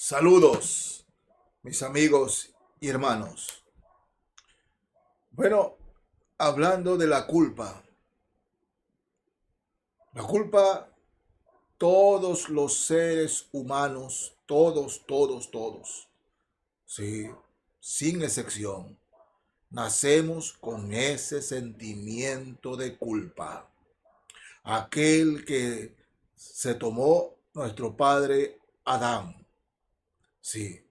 Saludos, mis amigos y hermanos. Bueno, hablando de la culpa, todos los seres humanos, todos, sí, sin excepción, nacemos con ese sentimiento de culpa. Aquel que se tomó nuestro padre Adán, sí,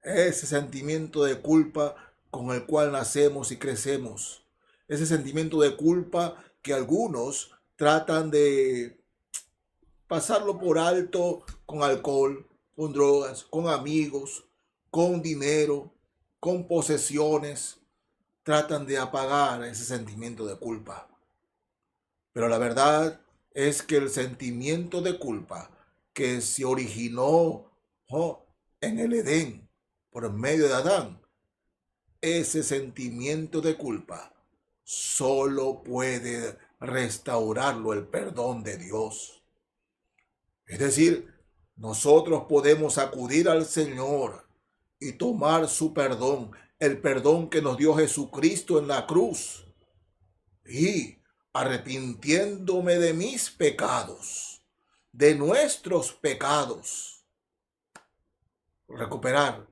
ese sentimiento de culpa con el cual nacemos y crecemos. Ese sentimiento de culpa que algunos tratan de pasarlo por alto con alcohol, con drogas, con amigos, con dinero, con posesiones. Tratan de apagar ese sentimiento de culpa. Pero la verdad es que el sentimiento de culpa que se originó en el Edén por medio de Adán, ese sentimiento de culpa solo puede restaurarlo el perdón de Dios. Es decir, nosotros podemos acudir al Señor y tomar su perdón, el perdón que nos dio Jesucristo en la cruz. Y arrepintiéndome de mis pecados, de nuestros pecados, recuperar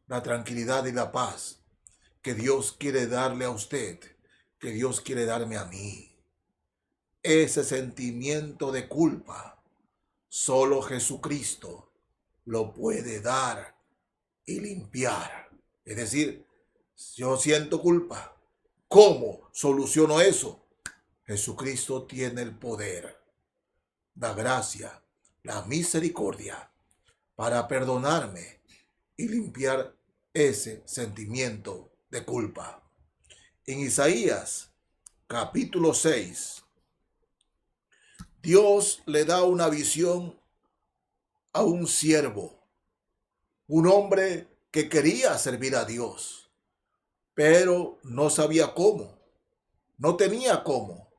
la tranquilidad y la paz que Dios quiere darle a usted, que Dios quiere darme a mí. Ese sentimiento de culpa, solo Jesucristo lo puede dar y limpiar. Es decir, yo siento culpa. ¿Cómo soluciono eso? Jesucristo tiene el poder, la gracia, la misericordia para perdonarme y limpiar ese sentimiento de culpa. En Isaías capítulo 6, Dios le da una visión a un siervo, un hombre que quería servir a Dios, pero no sabía cómo, no tenía cómo.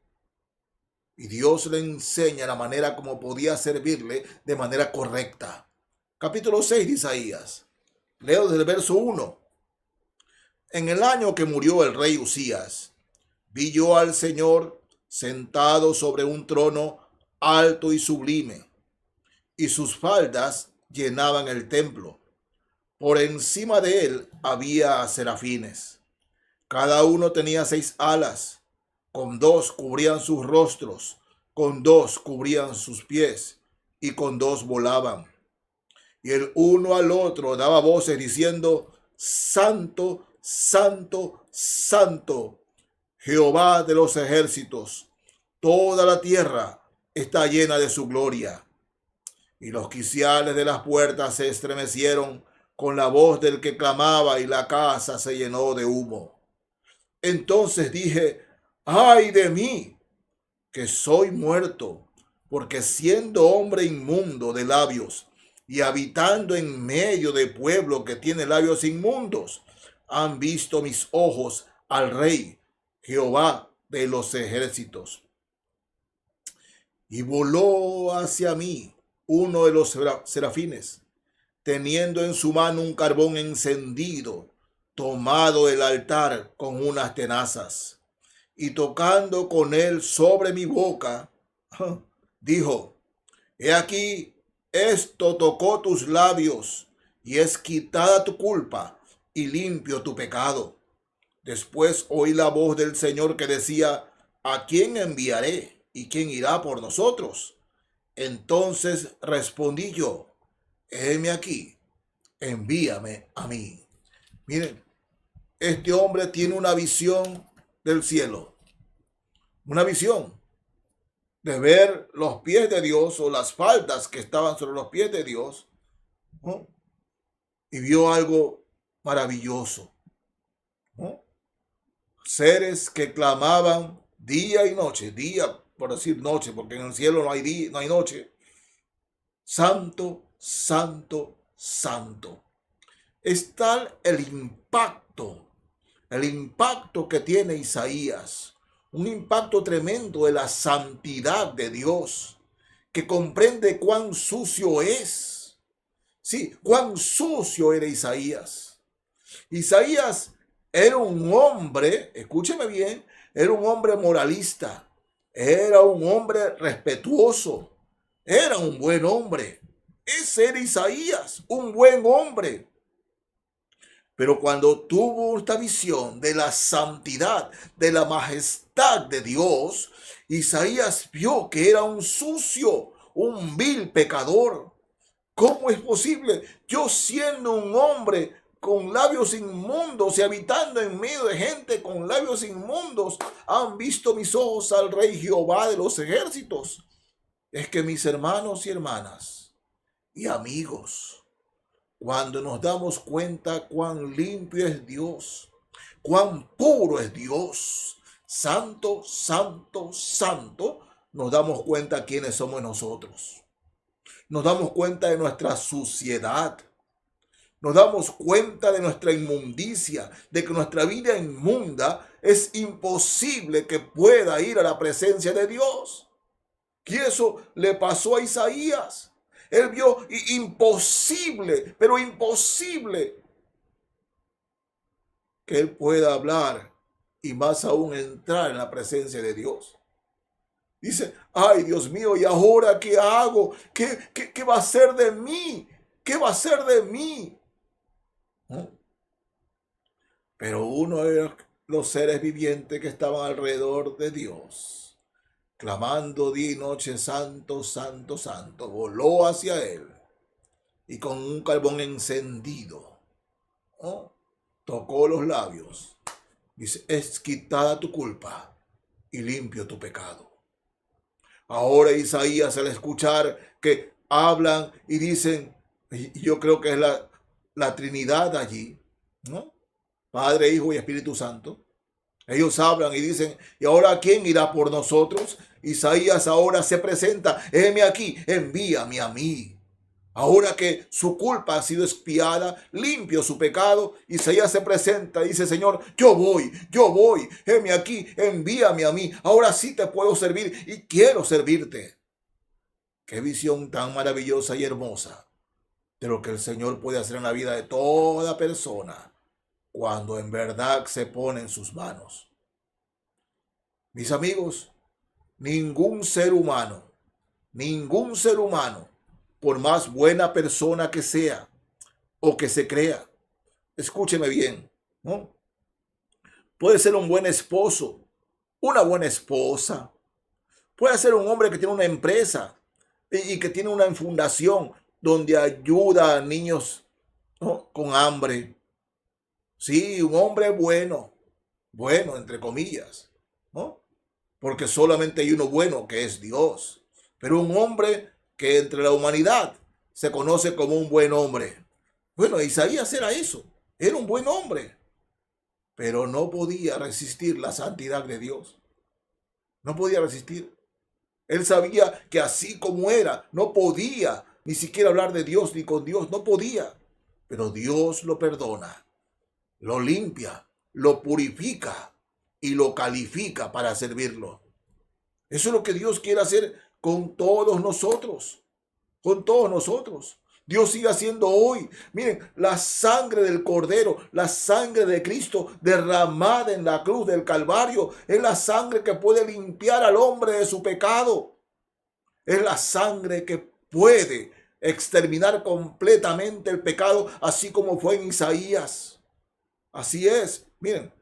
Y Dios le enseña la manera como podía servirle de manera correcta. Capítulo 6 de Isaías. Leo desde el verso 1. En el año que murió el rey Usías, vi yo al Señor sentado sobre un trono alto y sublime, y sus faldas llenaban el templo. Por encima de él había serafines. Cada uno tenía 6 alas. Con 2 cubrían sus rostros, con 2 cubrían sus pies, y con 2 volaban. Y el uno al otro daba voces diciendo: Santo, Santo, Santo, Jehová de los ejércitos. Toda la tierra está llena de su gloria. Y los quiciales de las puertas se estremecieron con la voz del que clamaba, y la casa se llenó de humo. Entonces dije: ¡ay de mí, que soy muerto! Porque siendo hombre inmundo de labios y habitando en medio de pueblo que tiene labios inmundos, han visto mis ojos al Rey, Jehová de los ejércitos. Y voló hacia mí uno de los serafines, teniendo en su mano un carbón encendido, tomado del altar con unas tenazas, y tocando con él sobre mi boca, dijo: He aquí, esto tocó tus labios, y es quitada tu culpa, y limpio tu pecado. Después oí la voz del Señor que decía: ¿a quién enviaré? ¿Y quién irá por nosotros? Entonces respondí yo: heme aquí, envíame a mí. Miren, este hombre tiene una visión del cielo, una visión de ver los pies de Dios, o las faldas que estaban sobre los pies de Dios, ¿no? Y vio algo maravilloso, ¿no? Seres que clamaban día y noche, día por decir noche, porque en el cielo no hay día, no hay noche: Santo, Santo, Santo. Es tal el impacto que tiene Isaías, un impacto tremendo de la santidad de Dios, que comprende cuán sucio es, Sí, cuán sucio era Isaías. Isaías era un hombre, escúcheme bien, era un hombre moralista, era un hombre respetuoso, era un buen hombre. Ese era Isaías, un buen hombre. Pero cuando tuvo esta visión de la santidad, de la majestad de Dios, Isaías vio que era un sucio, un vil pecador. ¿Cómo es posible? Yo siendo un hombre con labios inmundos y habitando en medio de gente con labios inmundos, han visto mis ojos al Rey Jehová de los ejércitos. Es que mis hermanos y hermanas y amigos, cuando nos damos cuenta cuán limpio es Dios, cuán puro es Dios, santo, santo, santo, nos damos cuenta quiénes somos nosotros. Nos damos cuenta de nuestra suciedad. Nos damos cuenta de nuestra inmundicia, de que nuestra vida inmunda es imposible que pueda ir a la presencia de Dios. Y eso le pasó a Isaías. Él vio imposible, pero imposible que él pueda hablar y más aún entrar en la presencia de Dios. Dice, ay Dios mío, ¿y ahora qué hago? ¿Qué va a ser de mí? ¿Qué va a ser de mí? ¿No? Pero uno de los seres vivientes que estaban alrededor de Dios, clamando día y noche, santo, santo, santo, voló hacia él y con un carbón encendido, ¿no?, tocó los labios. Dice, es quitada tu culpa y limpio tu pecado. Ahora Isaías, al escuchar que hablan y dicen, y yo creo que es la Trinidad allí, ¿no? Padre, Hijo y Espíritu Santo. Ellos hablan y dicen, ¿y ahora quién irá por nosotros? Isaías ahora se presenta, heme aquí, envíame a mí. Ahora que su culpa ha sido expiada, limpio su pecado, Isaías se presenta y dice, Señor, yo voy, heme aquí, envíame a mí. Ahora sí te puedo servir y quiero servirte. Qué visión tan maravillosa y hermosa de lo que el Señor puede hacer en la vida de toda persona cuando en verdad se pone en sus manos. Mis amigos, ningún ser humano, por más buena persona que sea o que se crea, escúcheme bien, ¿no?, puede ser un buen esposo, una buena esposa, puede ser un hombre que tiene una empresa y que tiene una fundación donde ayuda a niños, ¿no?, con hambre. Sí, un hombre bueno, entre comillas, ¿no? Porque solamente hay uno bueno, que es Dios. Pero un hombre que entre la humanidad se conoce como un buen hombre. Bueno, Isaías era eso, era un buen hombre, pero no podía resistir la santidad de Dios. No podía resistir. Él sabía que así como era, no podía ni siquiera hablar de Dios ni con Dios, no podía. Pero Dios lo perdona, lo limpia, lo purifica y lo califica para servirlo. Eso es lo que Dios quiere hacer con todos nosotros, con todos nosotros. Dios sigue haciendo hoy. Miren, la sangre del Cordero, la sangre de Cristo derramada en la cruz del Calvario, es la sangre que puede limpiar al hombre de su pecado. Es la sangre que puede exterminar completamente el pecado, así como fue en Isaías. Así es. Miren,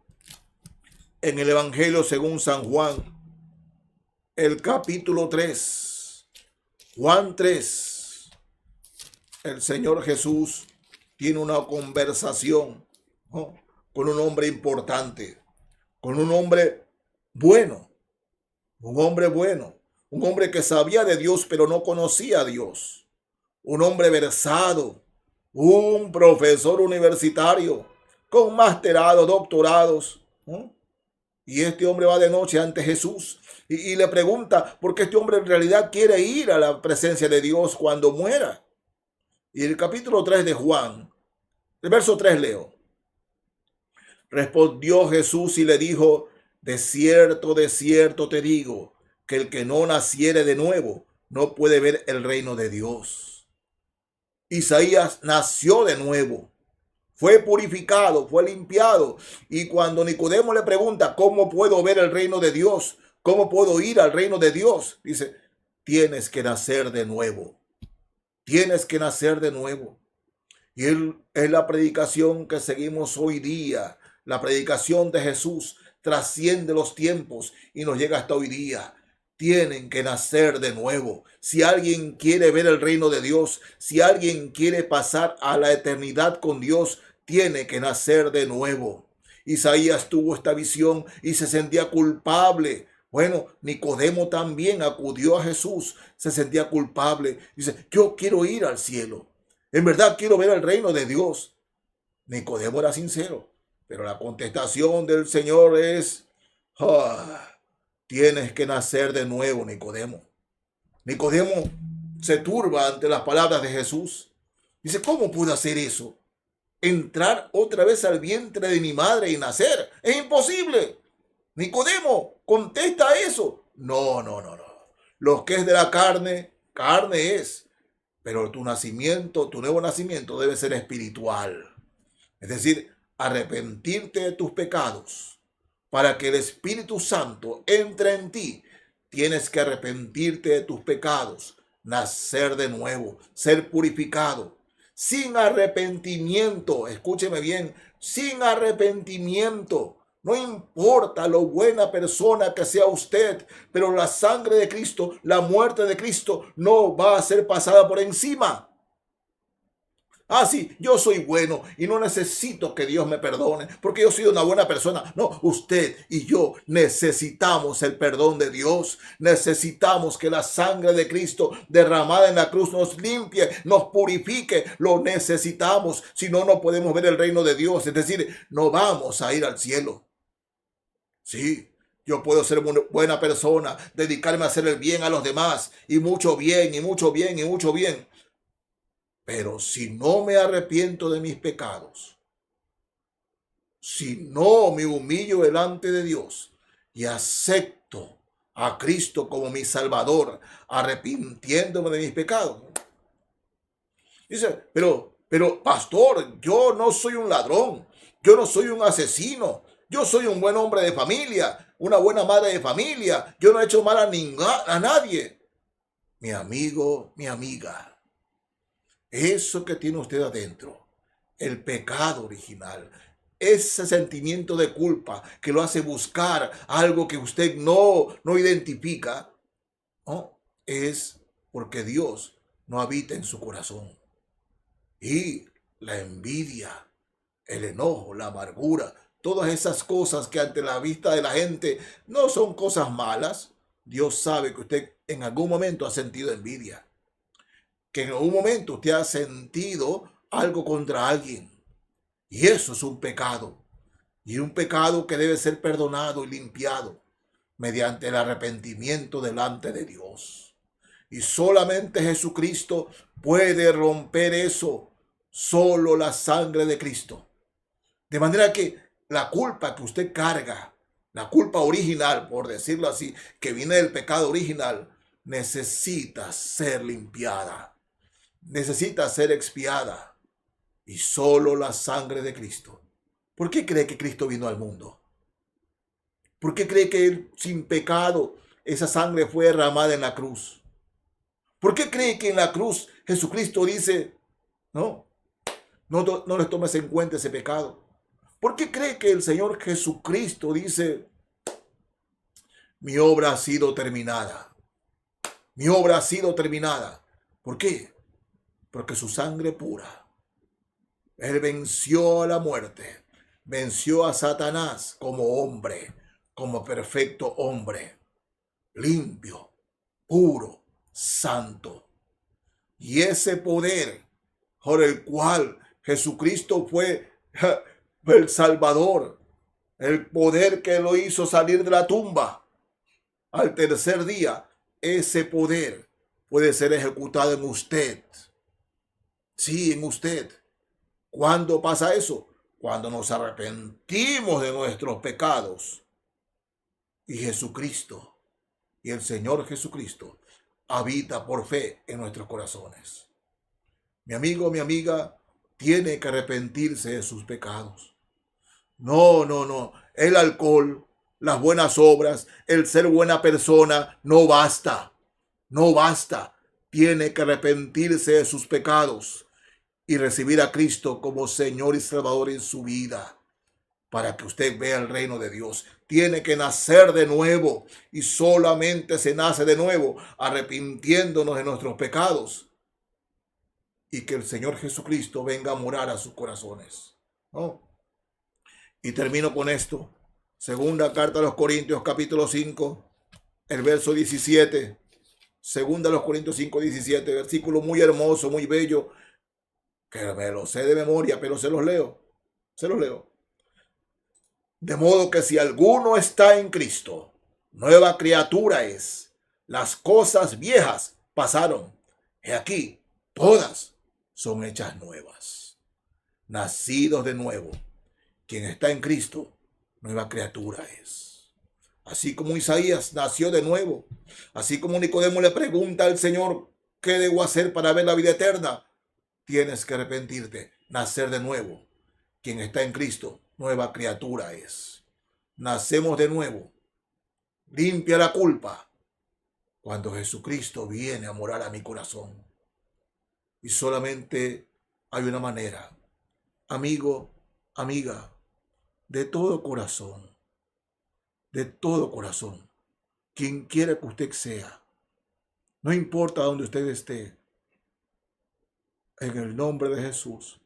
en el Evangelio según San Juan, el capítulo 3, Juan 3, el Señor Jesús tiene una conversación, ¿no?, con un hombre importante, con un hombre bueno, un hombre que sabía de Dios pero no conocía a Dios, un hombre versado, un profesor universitario con masterado, doctorados, ¿no? Y este hombre va de noche ante Jesús y le pregunta por qué este hombre en realidad quiere ir a la presencia de Dios cuando muera. Y el capítulo 3 de Juan, el verso 3 leo. Respondió Jesús y le dijo, de cierto te digo, que el que no naciere de nuevo no puede ver el reino de Dios. Isaías nació de nuevo, fue purificado, fue limpiado. Y cuando Nicodemo le pregunta, ¿cómo puedo ver el reino de Dios? ¿Cómo puedo ir al reino de Dios? Dice, tienes que nacer de nuevo. Tienes que nacer de nuevo. Y es la predicación que seguimos hoy día. La predicación de Jesús trasciende los tiempos y nos llega hasta hoy día. Tienen que nacer de nuevo. Si alguien quiere ver el reino de Dios, si alguien quiere pasar a la eternidad con Dios, tiene que nacer de nuevo. Isaías tuvo esta visión y se sentía culpable. Bueno, Nicodemo también acudió a Jesús, se sentía culpable. Dice, yo quiero ir al cielo. En verdad quiero ver el reino de Dios. Nicodemo era sincero, pero la contestación del Señor es, "Ah, tienes que nacer de nuevo, Nicodemo". Nicodemo se turba ante las palabras de Jesús. Dice, ¿cómo puedo hacer eso? Entrar otra vez al vientre de mi madre y nacer. Es imposible. Nicodemo, contesta eso. No, no, no, no. Lo que es de la carne, carne es. Pero tu nacimiento, tu nuevo nacimiento debe ser espiritual. Es decir, arrepentirte de tus pecados. Para que el Espíritu Santo entre en ti, tienes que arrepentirte de tus pecados, nacer de nuevo, ser purificado. Sin arrepentimiento, escúcheme bien, sin arrepentimiento. No importa lo buena persona que sea usted, pero la sangre de Cristo, la muerte de Cristo, no va a ser pasada por encima. Ah, sí, yo soy bueno y no necesito que Dios me perdone porque yo soy una buena persona. No, usted y yo necesitamos el perdón de Dios. Necesitamos que la sangre de Cristo derramada en la cruz nos limpie, nos purifique. Lo necesitamos. Si no, no podemos ver el reino de Dios. Es decir, no vamos a ir al cielo. Sí, yo puedo ser buena persona, dedicarme a hacer el bien a los demás y mucho bien y mucho bien y mucho bien. Pero si no me arrepiento de mis pecados, si no me humillo delante de Dios y acepto a Cristo como mi Salvador, arrepintiéndome de mis pecados. Dice, pero pastor, yo no soy un ladrón, yo no soy un asesino, yo soy un buen hombre de familia, una buena madre de familia, yo no he hecho mal a nadie. Mi amigo, mi amiga, eso que tiene usted adentro, el pecado original, ese sentimiento de culpa que lo hace buscar algo que usted no identifica, ¿no? Es porque Dios no habita en su corazón. Y la envidia, el enojo, la amargura, todas esas cosas que ante la vista de la gente no son cosas malas, Dios sabe que usted en algún momento ha sentido envidia, que en algún momento usted ha sentido algo contra alguien. Y eso es un pecado. Y un pecado que debe ser perdonado y limpiado mediante el arrepentimiento delante de Dios. Y solamente Jesucristo puede romper eso. Solo la sangre de Cristo. De manera que la culpa que usted carga, la culpa original, por decirlo así, que viene del pecado original, necesita ser limpiada. Necesita ser expiada. Y solo la sangre de Cristo. ¿Por qué cree que Cristo vino al mundo? ¿Por qué cree que él, sin pecado, esa sangre fue derramada en la cruz? ¿Por qué cree que en la cruz Jesucristo dice, no les tomes en cuenta ese pecado? ¿Por qué cree que el Señor Jesucristo dice, mi obra ha sido terminada? Mi obra ha sido terminada. ¿Por qué? Porque su sangre pura. Él venció a la muerte, venció a Satanás como hombre, como perfecto hombre, limpio, puro, santo. Y ese poder por el cual Jesucristo fue el Salvador, el poder que lo hizo salir de la tumba al tercer día, ese poder puede ser ejecutado en usted. Sí, en usted. ¿Cuándo pasa eso? Cuando nos arrepentimos de nuestros pecados y Jesucristo y el Señor Jesucristo habita por fe en nuestros corazones. Mi amigo, mi amiga, tiene que arrepentirse de sus pecados. No, no, no. El alcohol, las buenas obras, el ser buena persona, no basta. No basta. Tiene que arrepentirse de sus pecados y recibir a Cristo como Señor y Salvador en su vida para que usted vea el reino de Dios. Tiene que nacer de nuevo y solamente se nace de nuevo arrepintiéndonos de nuestros pecados y que el Señor Jesucristo venga a morar a sus corazones. ¿No? Y termino con esto. Segunda carta a los Corintios, capítulo 5, el verso 17. Segunda a los Corintios 5, 17. Versículo muy hermoso, muy bello, que me lo sé de memoria, pero se los leo. Se los leo. De modo que si alguno está en Cristo, nueva criatura es. Las cosas viejas pasaron. He aquí, todas son hechas nuevas. Nacidos de nuevo. Quien está en Cristo, nueva criatura es. Así como Isaías nació de nuevo, así como Nicodemo le pregunta al Señor, ¿qué debo hacer para ver la vida eterna? Tienes que arrepentirte, nacer de nuevo. Quien está en Cristo, nueva criatura es. Nacemos de nuevo. Limpia la culpa cuando Jesucristo viene a morar a mi corazón. Y solamente hay una manera. Amigo, amiga, de todo corazón, quien quiera que usted sea, no importa donde usted esté, en el nombre de Jesús,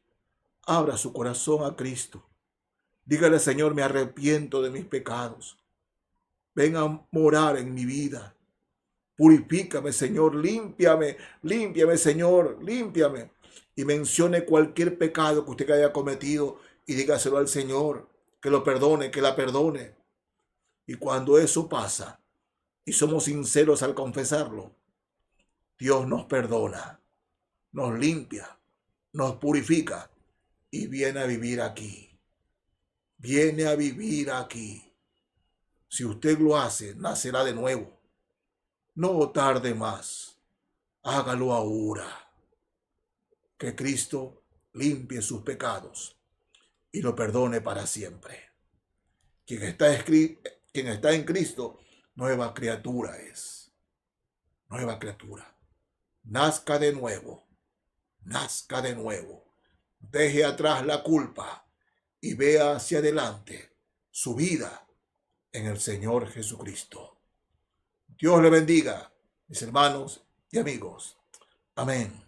abra su corazón a Cristo. Dígale, Señor, me arrepiento de mis pecados. Ven a morar en mi vida. Purifícame, Señor, límpiame, límpiame, Señor, límpiame. Y mencione cualquier pecado que usted haya cometido y dígaselo al Señor, que lo perdone, que la perdone. Y cuando eso pasa y somos sinceros al confesarlo, Dios nos perdona, nos limpia, nos purifica y viene a vivir aquí. Viene a vivir aquí. Si usted lo hace, nacerá de nuevo. No tarde más. Hágalo ahora. Que Cristo limpie sus pecados y lo perdone para siempre. Quien está en Cristo, nueva criatura es. Nueva criatura. Nazca de nuevo. Nazca de nuevo. Deje atrás la culpa y vea hacia adelante su vida en el Señor Jesucristo. Dios le bendiga, mis hermanos y amigos. Amén.